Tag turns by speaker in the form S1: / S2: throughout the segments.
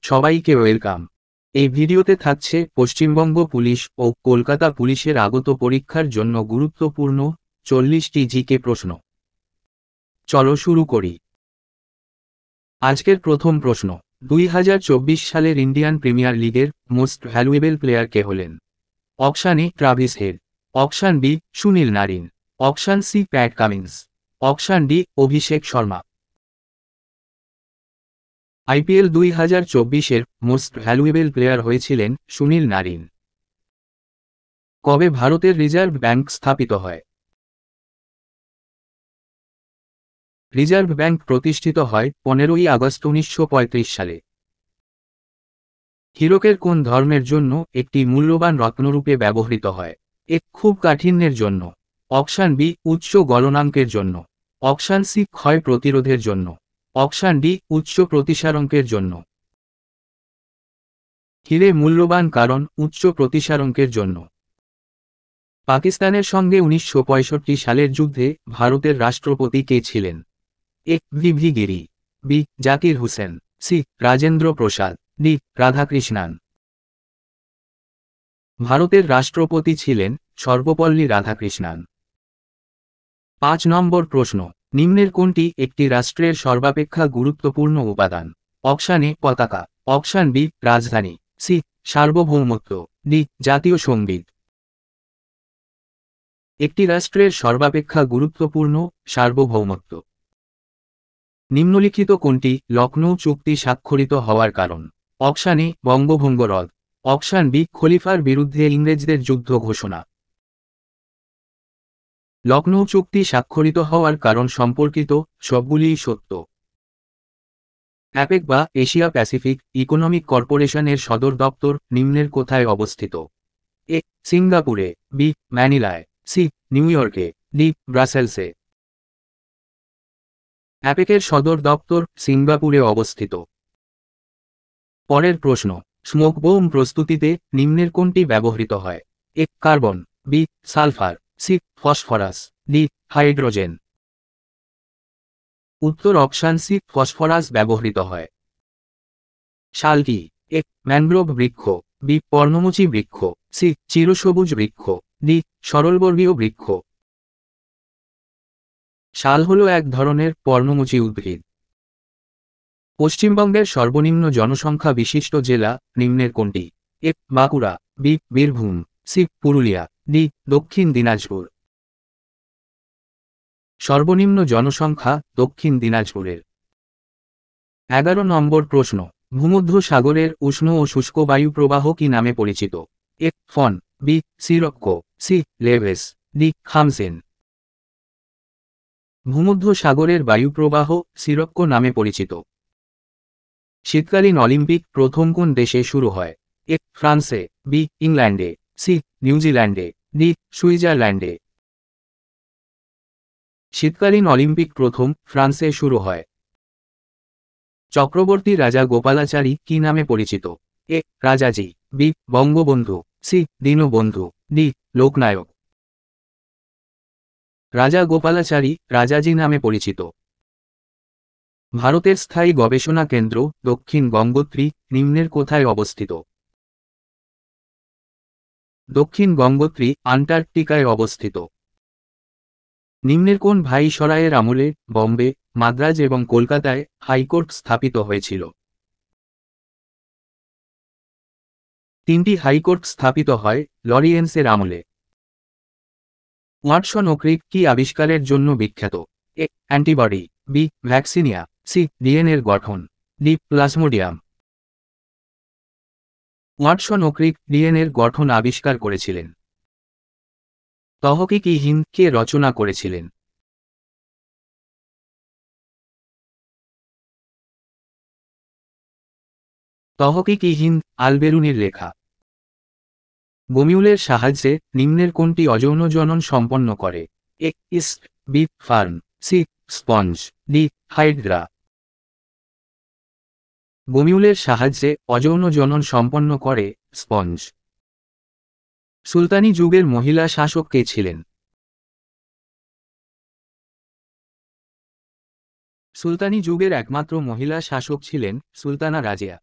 S1: সবাইকে ওয়েলকাম। এই ভিডিওতে থাকছে পশ্চিমবঙ্গ পুলিশ ও কলকাতা পুলিশের আগত পরীক্ষার জন্য গুরুত্বপূর্ণ 40টি জিকে প্রশ্ন। চলো শুরু করি। আজকের প্রথম প্রশ্ন, 2024 সালের ইন্ডিয়ান প্রিমিয়ার লিগের মোস্ট ভ্যালুয়েবল প্লেয়ার কে হলেন? Option A Travis Head, option B Sunil Narine, option C Pat Cummins, option D Abhishek Sharma. IPL 2024-এর মোস্ট ভ্যালুয়েবল প্লেয়ার হয়েছিলেন সুনীল নারিন। কবে ভারতের রিজার্ভ ব্যাংক স্থাপিত হয়? রিজার্ভ ব্যাংক প্রতিষ্ঠিত হয় 15ই আগস্ট 1935 সালে। হীরকের কোন ধর্মের জন্য একটি মূল্যবান রত্নরূপে ব্যবহৃত হয়? এক খুব কাঠিন্যের জন্য, অপশান বি উচ্চ গলনাঙ্কের জন্য, অপশান সি ক্ষয় প্রতিরোধের জন্য, অপশান ডি উচ্চ প্রতিসারঙ্কের জন্য। হীরে মূল্যবান কারণ উচ্চ প্রতিসারঙ্কের জন্য। পাকিস্তানের সঙ্গে 1965 সালের যুদ্ধে ভারতের রাষ্ট্রপতি কে ছিলেন? A V Giri, B Zakir Hussain, C Rajendra Prasad, D Radhakrishnan. ভারতের রাষ্ট্রপতি ছিলেন সর্বপল্লী রাধাকৃষ্ণান। 5 নম্বর প্রশ্ন, নিম্নের কোনটি একটি রাষ্ট্রের সর্বাপেক্ষা গুরুত্বপূর্ণ উপাদান? অপশান এ পতাকা, অপশান বি রাজধানী, সি সার্বভৌমত্ব, ডি জাতীয় সঙ্গীত। একটি রাষ্ট্রের সর্বাপেক্ষা গুরুত্বপূর্ণ সার্বভৌমত্ব। নিম্নলিখিত কোনটি লখনৌ চুক্তি স্বাক্ষরিত হওয়ার কারণ? অপশান এ বঙ্গভঙ্গ রদ, অপশান বি খলিফার বিরুদ্ধে ইংরেজদের যুদ্ধ ঘোষণা। লখনৌ চুক্তি স্বাক্ষরিত হওয়ার কারণ সম্পর্কিত সবগুলিই সত্য। অ্যাপেক বা এশিয়া প্যাসিফিক ইকোনমিক কর্পোরেশনের সদর দপ্তর নিম্নের কোথায় অবস্থিত? এ সিঙ্গাপুরে, বি ম্যানিলায়, সি নিউ ইয়র্কে, ডি ব্রাসেলসে। অ্যাপেকের সদর দপ্তর সিঙ্গাপুরে অবস্থিত। পরের প্রশ্ন, স্মোক বোম প্রস্তুতিতে নিম্নের কোনটি ব্যবহৃত হয়? A carbon, B sulphur, C phosphorus, D hydrogen. উত্তর অপশান সি ফসফরাস ব্যবহৃত হয়। শাল কি? এ ম্যানগ্রোভ বৃক্ষ, বি পর্ণমোচী বৃক্ষ, সি চিরসবুজ বৃক্ষ, ডি সরলবর্গীয় বৃক্ষ। শাল হল এক ধরনের পর্ণমোচী উদ্ভিদ। পশ্চিমবঙ্গের সর্বনিম্ন জনসংখ্যা বিশিষ্ট জেলা নিম্নের কোনটি? A Bankura, B Birbhum, C Purulia, D Dakshin Dinajpur. সর্বনিম্ন জনসংখ্যা দক্ষিণ দিনাজপুরের। 11 নম্বর প্রশ্ন, ভূমধ্য সাগরের উষ্ণ ও শুষ্ক বায়ু প্রবাহ কি নামে পরিচিত? এ ফন, বি সিরক্কো, সি লেভেস, ডি খামসেন। ভূমধ্য সাগরের বায়ু প্রবাহ সিরক্কো নামে পরিচিত। শীতকালীন অলিম্পিক প্রথম কোন দেশে শুরু হয়? এ ফ্রান্সে, বি ইংল্যান্ডে, সি নিউজিল্যান্ডে, ডি সুইজারল্যান্ডে। শীতকালীন অলিম্পিক প্রথম ফ্রান্সে শুরু হয়। চক্রবর্তী রাজা গোপালাচারী কি নামে পরিচিত? A Rajaji, B Bangabandhu, C Dinabandhu, D Loknayak. Raja Gopalachari Rajaji নামে পরিচিত। ভারতের স্থায়ী গবেষণা কেন্দ্র দক্ষিণ গঙ্গোত্রী নিম্নের কোথায় অবস্থিত? দক্ষিণ গঙ্গোত্রী আন্টার্কটিকায় অবস্থিত। নিম্নের কোন ভাইসরয়ের আমলে বম্বে, মাদ্রাজ এবং কলকাতায় হাইকোর্ট স্থাপিত হয়েছিল? তিনটি হাইকোর্ট স্থাপিত হয় লরিয়েন্সের আমলে। ওয়াটসন ও ক্রিক কি আবিষ্কারের জন্য বিখ্যাত? এ অ্যান্টিবডি, বি ভ্যাকসিনিয়া, সি ডিএনএর গঠন, ডি প্লাজমোডিয়াম। ওয়াটসন ও ক্রিক ডিএনএর গঠন আবিষ্কার করেছিলেন। তহকিক ই হিন্দ কে রচনা করেছিলেন? তহকিক ই হিন্দ আল-বেরুনির লেখা। গমিউলের সাহায্যে নিম্নের কোনটি অযৌন জনন সম্পন্ন করে? A yeast, B fern, C sponge, D hydra. গমিউলের সাহায্যে অযৌন জনন সম্পন্ন করে স্পঞ্জ। সুলতানি যুগের মহিলা শাসক কে ছিলেন? সুলতানি যুগের একমাত্র মহিলা শাসক ছিলেন সুলতানা রাজিয়া।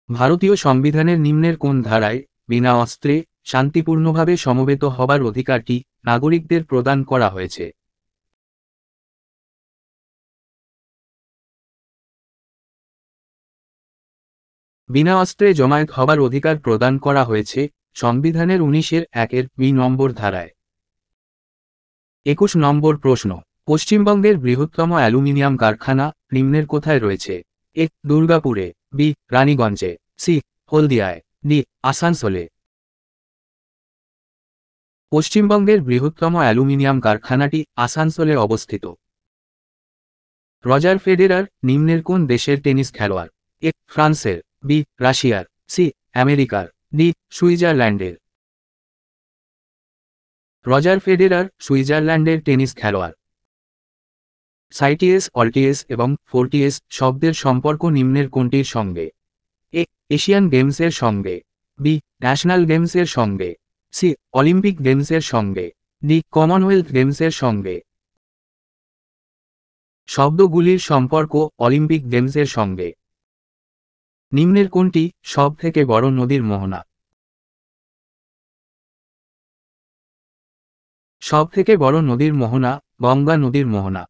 S1: ভারতীয় সংবিধানের নিম্নের কোন ধারায় বিনা অস্ত্রে শান্তিপূর্ণভাবে সমবেত হবার অধিকারটি নাগরিকদের প্রদান করা হয়েছে? বিনা অস্ত্রে জমায়েত হবার অধিকার প্রদান করা হয়েছে সংবিধানের 19(1)(b) নম্বর ধারায়। 21 নম্বর প্রশ্ন, পশ্চিমবঙ্গের বৃহত্তম অ্যালুমিনিয়াম কারখানা নিম্নের কোথায় রয়েছে? এ. দুর্গাপুরে, বি. রানীগঞ্জে, সি. হলদিয়ায়, ডি. আসানসোলে। পশ্চিমবঙ্গের বৃহত্তম অ্যালুমিনিয়াম কারখানাটি আসানসোলে অবস্থিত। রজার ফেডেরার নিম্নের কোন দেশের টেনিস খেলোয়াড়? এ. ফ্রান্সের, বি. রাশিয়ার, সি. আমেরিকার, ডি. সুইজারল্যান্ডের। রজার ফেডেরার সুইজারল্যান্ডের টেনিস খেলোয়াড়। সাইটিএস, অল্টিএস এবং ফোর্টিএস শব্দের সম্পর্ক নিম্নের কোনটির সঙ্গে? এ. এশিয়ান গেমসের সঙ্গে, বি. ন্যাশনাল গেমসের সঙ্গে, সি. অলিম্পিক গেমসের সঙ্গে, ডি. কমনওয়েলথ গেমসের সঙ্গে। শব্দগুলির সম্পর্ক অলিম্পিক গেমসের সঙ্গে। নিম্নের কোনটি সব থেকে বড় নদীর মোহনা? সব থেকে বড় নদীর মোহনা গঙ্গা নদীর মোহনা।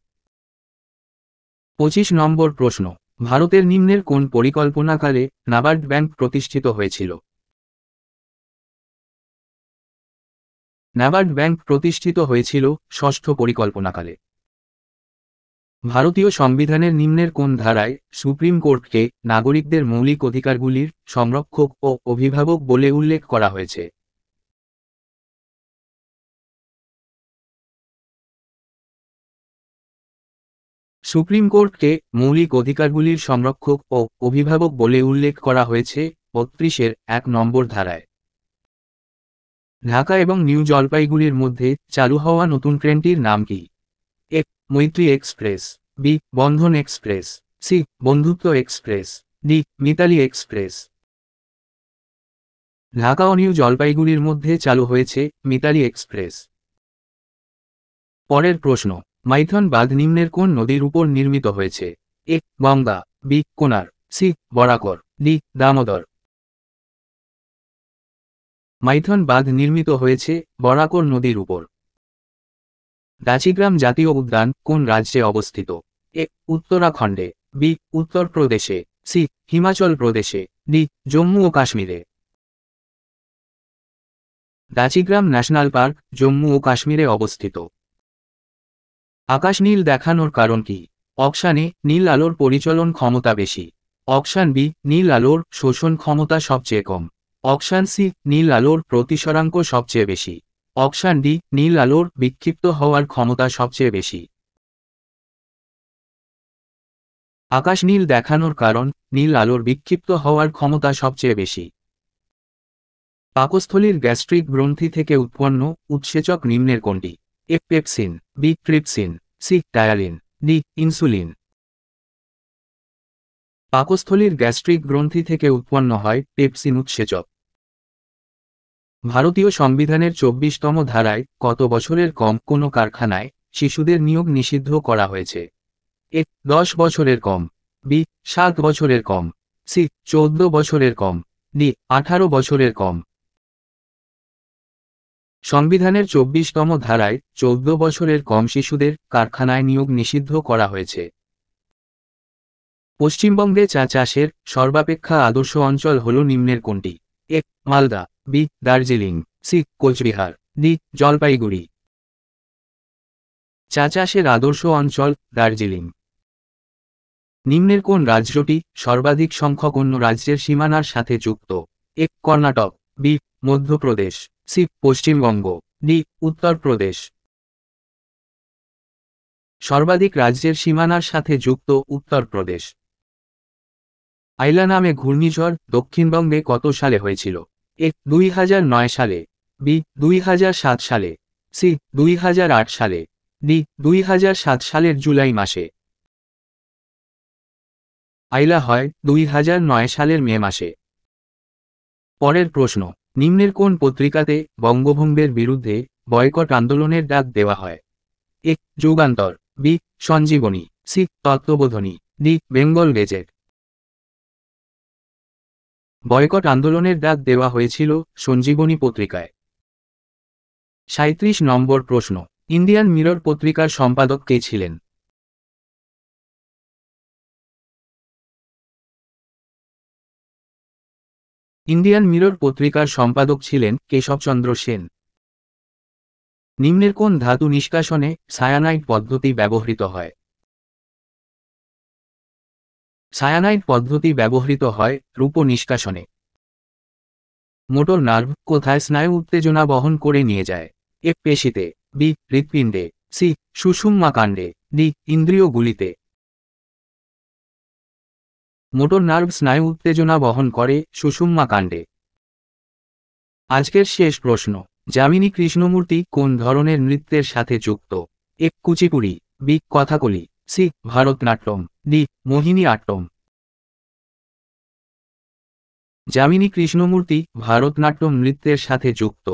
S1: 25 নম্বর প্রশ্ন, ভারতের নিম্নের কোন পরিকল্পনাকালে নাবার্ড ব্যাংক প্রতিষ্ঠিত হয়েছিল? নাবার্ড ব্যাংক প্রতিষ্ঠিত হয়েছিল ষষ্ঠ পরিকল্পনাকালে। ভারতীয় সংবিধানের নিম্নের কোন ধারায় সুপ্রিম কোর্টকে নাগরিকদের মৌলিক অধিকারগুলির সংরক্ষক ও অভিভাবক বলে উল্লেখ করা হয়েছে? সুপ্রিম কোর্টকে মৌলিক অধিকারগুলির সংরক্ষক ও অভিভাবক বলে উল্লেখ করা হয়েছে 32(1) নম্বর ধারায়। ঢাকা এবং নিউ জলপাইগুড়ির মধ্যে চালু হওয়া নতুন ট্রেনটির নাম কি? A. Maitri Express, B. Bandhan Express, C. Bandhutva Express, D. Mitali Express. Dhaka ও নিউ জলপাইগুড়ির মধ্যে চালু হয়েছে মিতালি এক্সপ্রেস। পরের প্রশ্ন, মাইথন বাঁধ নিম্নের কোন নদীর উপর নির্মিত হয়েছে? এ. গঙ্গা, বি. কোনার, সি. বরাকর, ডি. দামোদর। মাইথন বাঁধ নির্মিত হয়েছে বরাকর নদীর উপর। দাচিগ্রাম জাতীয় উদ্যান কোন রাজ্যে অবস্থিত? এ. উত্তরাখণ্ডে, বি. উত্তরপ্রদেশে, সি. হিমাচল প্রদেশে, ডি. জম্মু ও কাশ্মীরে। দাচিগ্রাম ন্যাশনাল পার্ক জম্মু ও কাশ্মীরে অবস্থিত। আকাশ নীল দেখানোর কারণ কি? Option A. নীল আলোর পরিচলন ক্ষমতা বেশি, অপশান বি. নীল আলোর শোষণ ক্ষমতা সবচেয়ে কম, অপশান সি. নীল আলোর প্রতিসরাঙ্ক সবচেয়ে বেশি, অপশান ডি. নীল আলোর বিক্ষিপ্ত হওয়ার ক্ষমতা সবচেয়ে বেশি। আকাশ নীল দেখানোর কারণ নীল আলোর বিক্ষিপ্ত হওয়ার ক্ষমতা সবচেয়ে বেশি। পাকস্থলীর গ্যাস্ট্রিক গ্রন্থি থেকে উৎপন্ন উৎসেচক নিম্নের কোনটি? A. Pepsin, B. Trypsin, C. Ptyalin, D. Insulin. পাকস্থলীর গ্যাস্ট্রিক গ্রন্থি থেকে উৎপন্ন হয় পেপসিন উৎসেচক। ভারতীয় সংবিধানের 24তম ধারায় কত বছরের কম কোনো কারখানায় শিশুদের নিয়োগ নিষিদ্ধ করা হয়েছে? এ. 10 বছরের কম, বি. 7 বছরের কম, সি. 14 বছরের কম, ডি. 18 বছরের কম। সংবিধানের 24তম ধারায় 14 বছরের কম শিশুদের কারখানায় নিয়োগ নিষিদ্ধ করা হয়েছে। পশ্চিমবঙ্গে চা চাষের সর্বাপেক্ষা আদর্শ অঞ্চল হল নিম্নের কোনটি? A. Malda, B. Darjeeling, C. Coochbehar, D. Jalpaiguri. চা চাষের আদর্শ অঞ্চল দার্জিলিং। নিম্নের কোন রাজ্যটি সর্বাধিক সংখ্যক অন্য রাজ্যের সীমানার সাথে যুক্ত? A. Karnataka, B. Madhya Pradesh, C. Paschimbanga, D. Uttar Pradesh. সর্বাধিক রাজ্যের সীমানার সাথে যুক্ত উত্তরপ্রদেশ। আইলা নামে ঘূর্ণিঝড় দক্ষিণবঙ্গে কত সালে হয়েছিল? এ. 2009 সালে, বি. 2007 সালে, সি. 2008 সালে, ডি. 2007 সালের জুলাই মাসে। আইলা হয় 2009 সালের মে মাসে। পরের প্রশ্ন, নিম্নের কোন পত্রিকাতে বঙ্গভঙ্গের বিরুদ্ধে বয়কট আন্দোলনের ডাক দেওয়া হয়? A. Jugantar, B. Sanjibani, C. Tattvabodhini, D. Bengal Gazette. Boycott আন্দোলনের ডাক দেওয়া হয়েছিল সঞ্জীবনী পত্রিকায়। 37 নম্বর প্রশ্ন, ইন্ডিয়ান মিরর পত্রিকার সম্পাদক কে ছিলেন? ইন্ডিয়ান মিরর পত্রিকার সম্পাদক ছিলেন কেশবচন্দ্র সেন। নিম্নের কোন ধাতু নিষ্কাশনে সায়ানাইড পদ্ধতি ব্যবহৃত হয়? সায়ানাইড পদ্ধতি ব্যবহৃত হয় রূপ নিষ্কাশনে। মোটর নার্ভ কোথায় স্নায়ু উত্তেজনা বহন করে নিয়ে যায়? এ পেশিতে, বি হৃৎপিণ্ডে, সি সুষুম্না কাণ্ডে, ডি ইন্দ্রিয়গুলিতে। মোটর নার্ভ স্নায়ু উত্তেজনা বহন করে সুষুম্না কাণ্ডে। আজকের শেষ প্রশ্ন, যামিনী কৃষ্ণমূর্তি কোন ধরনের নৃত্যের সাথে যুক্ত? A Kuchipudi, B Kathakali, C Bharatanatyam, D Mohiniyattam. Yamini Krishnamurthy Bharatanatyam নৃত্যের সাথে যুক্ত।